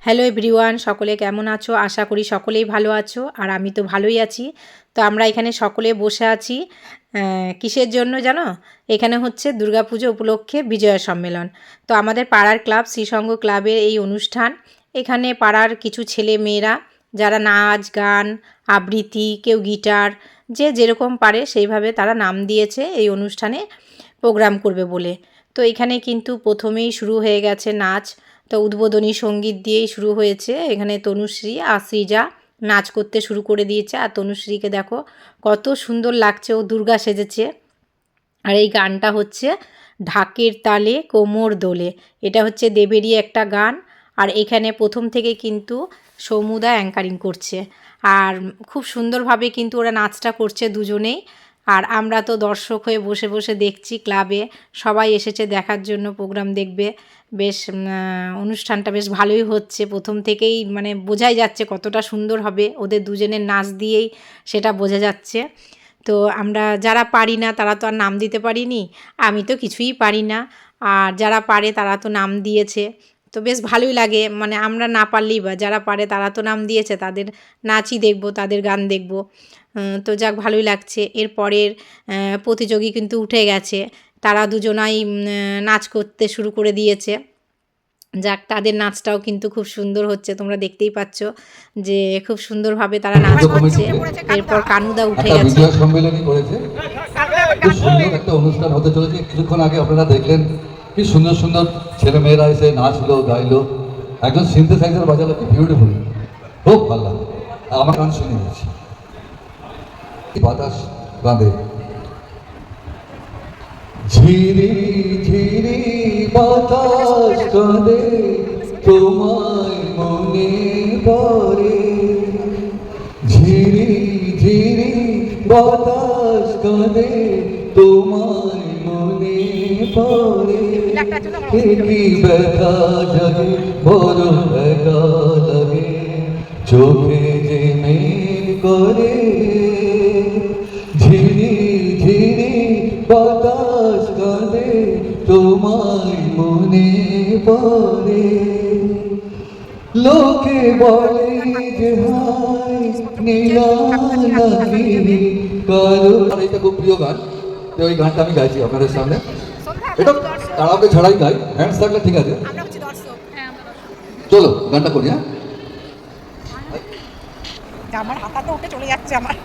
Hello everyone, সকলে কেমন আছো? আশা করি সকলেই ভালো আছো, আর আমি তো ভালোই আছি। তো আমরা এখানে সকলে বসে আছি কিসের জন্য জানো? এখানে হচ্ছে দুর্গাপুজো উপলক্ষে বিজয়া সম্মেলন। তো আমাদের পাড়ার ক্লাব শ্রীসঙ্গ ক্লাবের এই অনুষ্ঠান। এখানে পাড়ার কিছু ছেলে মেয়েরা যারা নাচ গান আবৃত্তি, কেউ গিটার, যে যেরকম পারে সেইভাবে তারা নাম দিয়েছে এই অনুষ্ঠানে প্রোগ্রাম করবে বলে। তো এখানে কিন্তু প্রথমেই শুরু হয়ে গেছে নাচ। তো উদ্বোধনী সঙ্গীত দিয়েই শুরু হয়েছে। এখানে তনুশ্রী আর সৃজা নাচ করতে শুরু করে দিয়েছে। আর তনুশ্রীকে দেখো কত সুন্দর লাগছে, ও দুর্গা সেজেছে। আর এই গানটা হচ্ছে ঢাকের তালে কোমর দোলে, এটা হচ্ছে দেবেরই একটা গান। আর এখানে প্রথম থেকে কিন্তু সৌমুদা অ্যাঙ্কারিং করছে, আর খুব সুন্দরভাবে কিন্তু ওরা নাচটা করছে দুজনেই। আর আমরা তো দর্শক হয়ে বসে বসে দেখছি, ক্লাবে সবাই এসেছে দেখার জন্য, প্রোগ্রাম দেখবে। বেশ অনুষ্ঠানটা বেশ ভালোই হচ্ছে, প্রথম থেকেই মানে বোঝাই যাচ্ছে কতটা সুন্দর হবে, ওদের দুজনের নাচ দিয়েই সেটা বোঝা যাচ্ছে। তো আমরা যারা পারি না তারা তো আর নাম দিতে পারিনি, আমি তো কিছুই পারি না, আর যারা পারে তারা তো নাম দিয়েছে। তো বেশ ভালোই লাগে, মানে আমরা না পারলেই বা যারা পারে তারা তো নাম দিয়েছে, তাদের নাচই দেখব, তাদের গান দেখব। তো যাক, ভালোই লাগছে। এরপরের প্রতিযোগী কিন্তু উঠে গেছে, তারা দুজনাই নাচ করতে শুরু করে দিয়েছে। যাক, তাদের নাচটাও কিন্তু খুব সুন্দর হচ্ছে, তোমরা দেখতেই পাচ্ছ যে খুব সুন্দরভাবে তারা নাচ করছে। এরপর কানুদা উঠে একটা গেছে। বিজয় সম্মেলনী করেছে, খুব সুন্দর একটা অনুষ্ঠান হতে চলেছে। কিছুক্ষণ আগে আপনারা দেখলেন কি সুন্দর সুন্দর ছেলে মেয়েরা এসে নাচলো গাইলো, একজন সিনথেসাইজার বাজালো, কি বিউটিফুল, খুব ভালো লাগে। আমার গান শুনে যাচ্ছি, বাতাস বাঁধে ঝিরি ঝিরি বাতাস কাঁদে, তোমায় মনে পড়ে। ঝিরি ঝিরি বাতাস কাঁদে, তোমায় মনে পড়ে। কি ব্যথা জাগে, বড় একা লাগে, চোখে যে মেঘ করে। ঝিরি ঝিরি বাতাস কাঁদে, তোমায় মনে পড়ে। লোকে বলে যে হাই নীলানাকি কারো। এটা খুব প্রিয় গান, তো ওই গানটা আমি গাইছি আপনাদের সামনে। এটা তাড়াকে ছাড়াই গাই, হ্যান্ডস থাকলে ঠিক আছে। চলো গানটা করি। হ্যাঁ, আমার হাতা তো উঠে চলে যাচ্ছে আমার।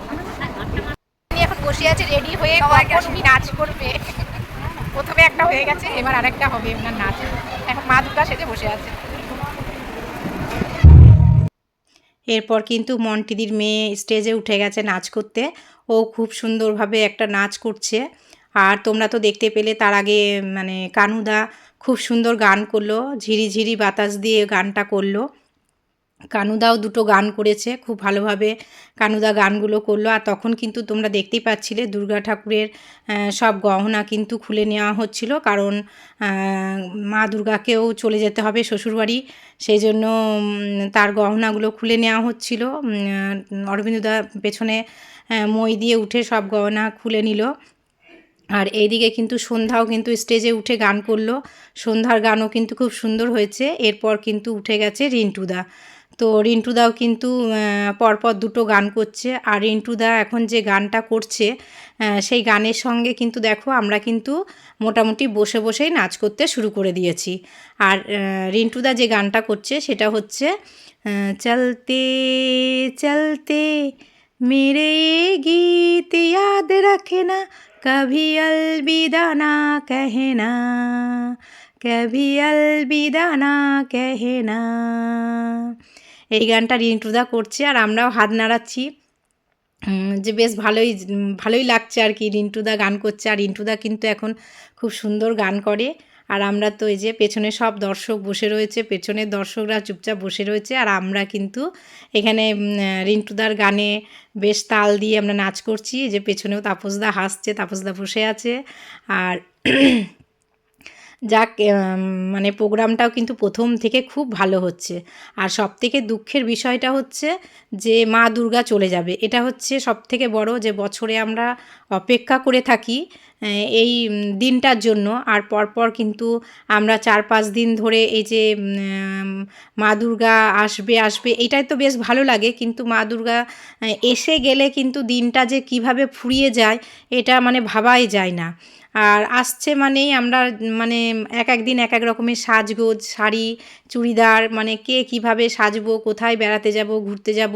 উনি এখন বসে আছে রেডি হয়ে, কখন উনি নাচ করবে। প্রথমে একটা হয়ে গেছে, এবার আরেকটা হবে ওনার নাচ। এখন মা দুর্গা সেজে বসে আছে। এরপর কিন্তু মন্টিদির মেয়ে স্টেজে উঠে গেছে নাচ করতে, ও খুব সুন্দরভাবে একটা নাচ করছে। আর তোমরা তো দেখতে পেলে তার আগে মানে কানুদা খুব সুন্দর গান করলো, ঝিরি ঝিরি বাতাস দিয়ে গানটা করলো। কানুদাও দুটো গান করেছে খুব ভালোভাবে, কানুদা গানগুলো করলো। আর তখন কিন্তু তোমরা দেখতেই পাচ্ছিলে দুর্গা ঠাকুরের সব গহনা কিন্তু খুলে নেওয়া হচ্ছিল, কারণ মা দুর্গাকেও চলে যেতে হবে শ্বশুরবাড়ি, সেই জন্য তার গহনাগুলো খুলে নেওয়া হচ্ছিল। অরবিন্দদা পেছনে মই দিয়ে উঠে সব গহনা খুলে নিল। আর এইদিকে কিন্তু সন্ধ্যাও কিন্তু স্টেজে উঠে গান করলো, সন্ধ্যার গানও কিন্তু খুব সুন্দর হয়েছে। এরপর কিন্তু উঠে গেছে রিন্টুদা। তো রিন্টুদাও কিন্তু পরপর দুটো গান করছে। আর রিন্টুদা এখন যে গানটা করছে সেই গানের সঙ্গে কিন্তু দেখো আমরা কিন্তু মোটামুটি বসে বসেই নাচ করতে শুরু করে দিয়েছি। আর রিন্টুদা যে গানটা করছে সেটা হচ্ছে চলতে চলতে মেরে গীত याद रखना, कभी अलविदा ना कहना, कभी अलविदा ना कहना। এই গানটা রিন্টুদা করছে, আর আমরাও হাত নাড়াচ্ছি। যে বেশ ভালোই লাগছে আর কি, রিন্টুদা গান করছে। আর রিন্টুদা কিন্তু এখন খুব সুন্দর গান করে। আর আমরা তো এই যে পেছনে সব দর্শক বসে রয়েছে, পেছনের দর্শকরা চুপচাপ বসে রয়েছে, আর আমরা কিন্তু এখানে রিন্টুদার গানে বেশ তাল দিয়ে আমরা নাচ করছি। এই যে পেছনেও তাপসদা হাসছে, তাপসদা বসে আছে। আর যাক মানে প্রোগ্রামটাও কিন্তু প্রথম থেকে খুব ভালো হচ্ছে। আর সবথেকে দুঃখের বিষয়টা হচ্ছে যে মা দুর্গা চলে যাবে, এটা হচ্ছে সবথেকে বড়, যে বছরে আমরা অপেক্ষা করে থাকি এই দিনটার জন্য। আর পরপর কিন্তু আমরা 4-5 দিন ধরে এই যে মা দুর্গা আসবে আসবে এটাই তো বেশ ভালো লাগে, কিন্তু মা দুর্গা এসে গেলে কিন্তু দিনটা যে কিভাবে ফুরিয়ে যায় এটা মানে ভাবাই যায় না। আর আসছে মানেই আমরা মানে এক এক দিন এক এক রকমের সাজগোজ, শাড়ি, চুড়িদার, মানে কে কীভাবে সাজবো, কোথায় বেড়াতে যাব, ঘুরতে যাব,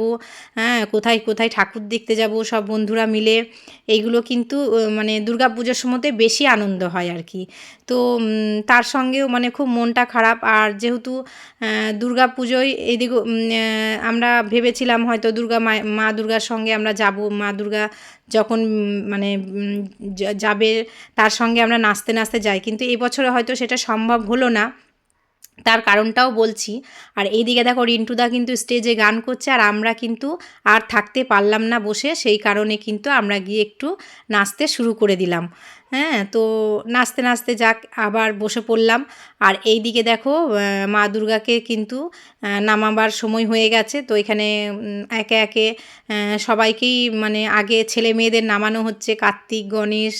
হ্যাঁ কোথায় কোথায় ঠাকুর দেখতে যাব সব বন্ধুরা মিলে, এইগুলো কিন্তু মানে দুর্গা পুজোর সময়তে বেশি আনন্দ হয় আর কি। তো তার সঙ্গেও মানে খুব মনটা খারাপ। আর যেহেতু দুর্গা পুজোয় এদিকে আমরা ভেবেছিলাম হয়তো মা দুর্গার সঙ্গে আমরা যাব, মা দুর্গা যখন মানে যাবে তার সঙ্গে আমরা নাচতে নাচতে যাই, কিন্তু এই বছরে হয়তো সেটা সম্ভব হলো না। তার কারণটাও বলছি। আর এইদিকে দেখো রিন্টুদা কিন্তু স্টেজে গান করছে, আর আমরা কিন্তু আর থাকতে পারলাম না বসে, সেই কারণে কিন্তু আমরা গিয়ে একটু নাচতে শুরু করে দিলাম। হ্যাঁ, তো নাচতে নাচতে যাক আবার বসে পড়লাম। আর এইদিকে দেখো মা দুর্গাকে কিন্তু নামাবার সময় হয়ে গেছে। তো এখানে একে একে সবাইকেই মানে আগে ছেলে মেয়েদের নামানো হচ্ছে, কার্তিক, গণেশ,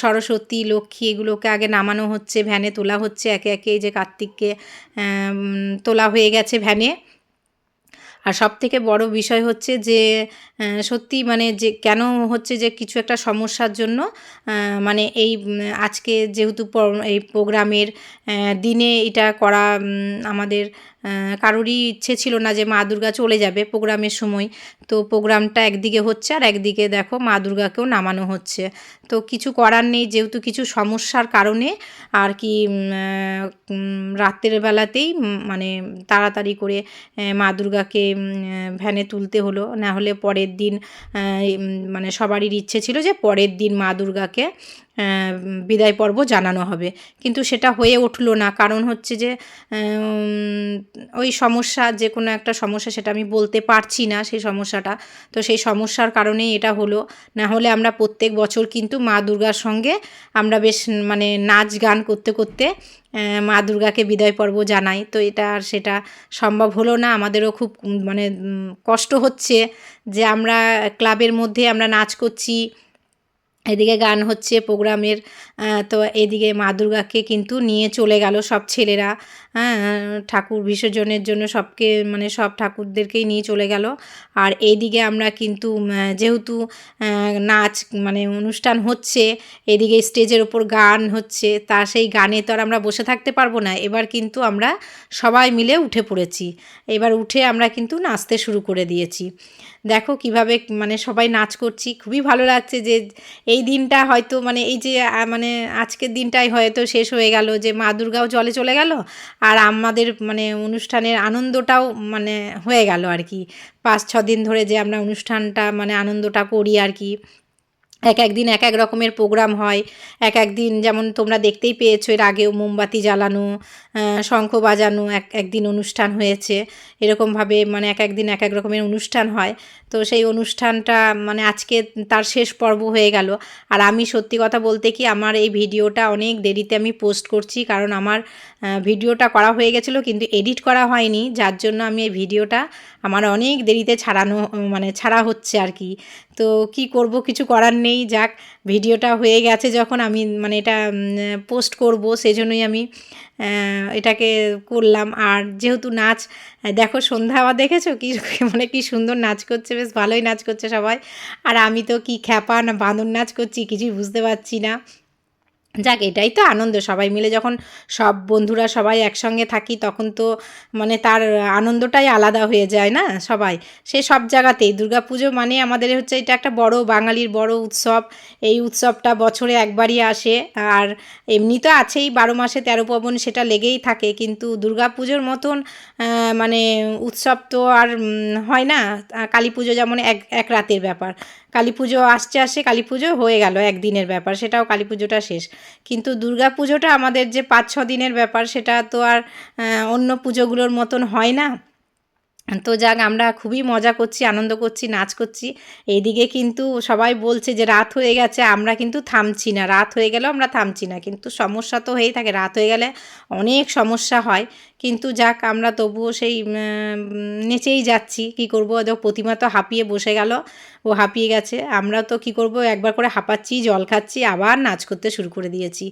সরস্বতী, লক্ষ্মী, এগুলোকে আগে নামানো হচ্ছে, ভ্যানে তোলা হচ্ছে একে একে। এই যে কার্তিককে তোলা হয়ে গেছে ভ্যানে। আর সবথেকে বড় বিষয় হচ্ছে যে সত্যি মানে যে কেন হচ্ছে যে কিছু একটা সমস্যার জন্য মানে এই আজকে যেহেতু এই প্রোগ্রামের দিনে এটা করা আমাদের কারোরই ইচ্ছে ছিল না যে মা দুর্গা চলে যাবে প্রোগ্রামের সময়। তো প্রোগ্রামটা একদিকে হচ্ছে আর একদিকে দেখো মা দুর্গাকেও নামানো হচ্ছে। তো কিছু করার নেই, যেহেতু কিছু সমস্যার কারণে আর কি রাতের বেলাতেই মানে তাড়াতাড়ি করে মা দুর্গাকে ভ্যানে তুলতে হলো, না হলে পরের দিন মানে সবারই ইচ্ছে ছিল যে পরের দিন মা দুর্গাকে বিদায় পর্ব জানানো হবে, কিন্তু সেটা হয়ে উঠলো না। কারণ হচ্ছে যে ওই সমস্যা, যে কোনো একটা সমস্যা, সেটা আমি বলতে পারছি না সেই সমস্যাটা। তো সেই সমস্যার কারণেই এটা হলো, না হলে আমরা প্রত্যেক বছর কিন্তু মা দুর্গার সঙ্গে আমরা বেশ মানে নাচ গান করতে করতে মা দুর্গাকে বিদায় পর্ব জানাই। তো এটা আর সেটা সম্ভব হলো না। আমাদেরও খুব মানে কষ্ট হচ্ছে যে আমরা ক্লাবের মধ্যে আমরা নাচ করছি, এদিকে গান হচ্ছে প্রোগ্রামের, তো এদিকে মা দুর্গাকে কিন্তু নিয়ে চলে গেল সব ছেলেরা, হ্যাঁ ঠাকুর বিসর্জনের জন্য সবকে মানে সব ঠাকুরদেরকেই নিয়ে চলে গেল। আর এইদিকে আমরা কিন্তু যেহেতু নাচ মানে অনুষ্ঠান হচ্ছে, এদিকে স্টেজের ওপর গান হচ্ছে, তা সেই গানে তো আর আমরা বসে থাকতে পারবো না। এবার কিন্তু আমরা সবাই মিলে উঠে পড়েছি, এবার উঠে আমরা কিন্তু নাচতে শুরু করে দিয়েছি। দেখো কিভাবে মানে সবাই নাচ করছি, খুবই ভালো লাগছে যে এই দিনটা হয়তো মানে এই যে মানে আজকের দিনটাই হয়তো শেষ হয়ে গেল, যে মা দুর্গাও জলে চলে গেল আর আমাদের মানে অনুষ্ঠানের আনন্দটাও মানে হয়ে গেল আর কি। 5-6 দিন ধরে যে আমরা অনুষ্ঠানটা মানে আনন্দটা করি আর কি। এক এক দিন এক এক রকমের প্রোগ্রাম হয়। এক এক দিন যেমন তোমরা দেখতেই পেয়েছো এর আগেও মোমবাতি জ্বালানো, শঙ্খ বাজানো একদিন অনুষ্ঠান হয়েছে। এরকমভাবে মানে এক এক দিন এক এক রকমের অনুষ্ঠান হয়। তো সেই অনুষ্ঠানটা মানে আজকে তার শেষ পর্ব হয়ে গেল। আর আমি সত্যি কথা বলতে কি আমার এই ভিডিওটা অনেক দেরিতে আমি পোস্ট করছি, কারণ আমার ভিডিওটা করা হয়ে গেছিলো কিন্তু এডিট করা হয়নি, যার জন্য আমি এই ভিডিওটা আমার অনেক দেরিতে মানে ছাড়া হচ্ছে আর কি। তো কি করব, কিছু করার নেই, যাক ভিডিওটা হয়ে গেছে যখন আমি মানে এটা পোস্ট করব সেজন্যই আমি এটাকে করলাম। আর যেহেতু নাচ দেখো সন্ধ্যা আবার দেখেছো কি মানে কি সুন্দর নাচ করছে, বেশ ভালোই নাচ করছে সবাই। আর আমি তো কি খ্যাপা না বাঁদর নাচ করছি কিছুই বুঝতে পারছি না। যাক এটাই তো আনন্দ, সবাই মিলে যখন সব বন্ধুরা সবাই একসঙ্গে থাকি তখন তো মানে তার আনন্দটাই আলাদা হয়ে যায় না সবাই, সে সব জায়গাতেই। দুর্গাপুজো মানে আমাদের হচ্ছে এটা একটা বড় বাঙালির বড় উৎসব। এই উৎসবটা বছরে একবারই আসে, আর এমনি তো আছেই 12 মাসে 13 পার্বণ, সেটা লেগেই থাকে, কিন্তু দুর্গাপুজোর মতন মানে উৎসব তো আর হয় না। কালী পুজো যেমন এক রাতের ব্যাপার, কালী পুজো আসছে কালী পুজো হয়ে গেল একদিনের ব্যাপার, সেটাও কালী পুজোটা শেষ। কিন্তু দুর্গা পুজোটা আমাদের যে 5-6 দিনের ব্যাপার, সেটা তো আর অন্য পুজোগুলোর মতন হয় না। তো যাক আমরা খুবই মজা করছি, আনন্দ করছি, নাচ করছি। এইদিকে কিন্তু সবাই বলছে যে রাত হয়ে গেছে, আমরা কিন্তু থামছি না। রাত হয়ে গেলেও আমরা থামছি না। কিন্তু সমস্যা তো হয়েই থাকে, রাত হয়ে গেলে অনেক সমস্যা হয়। কিন্তু যাক আমরা তবুও সেই নেচেই যাচ্ছি। কী করব, প্রতিমা তো হাঁপিয়ে বসে গেল, ও হাঁপিয়ে গেছে। আমরা তো কী করব, একবার করে হাঁপাচ্ছি, জল খাচ্ছি, আবার নাচ করতে শুরু করে দিয়েছি।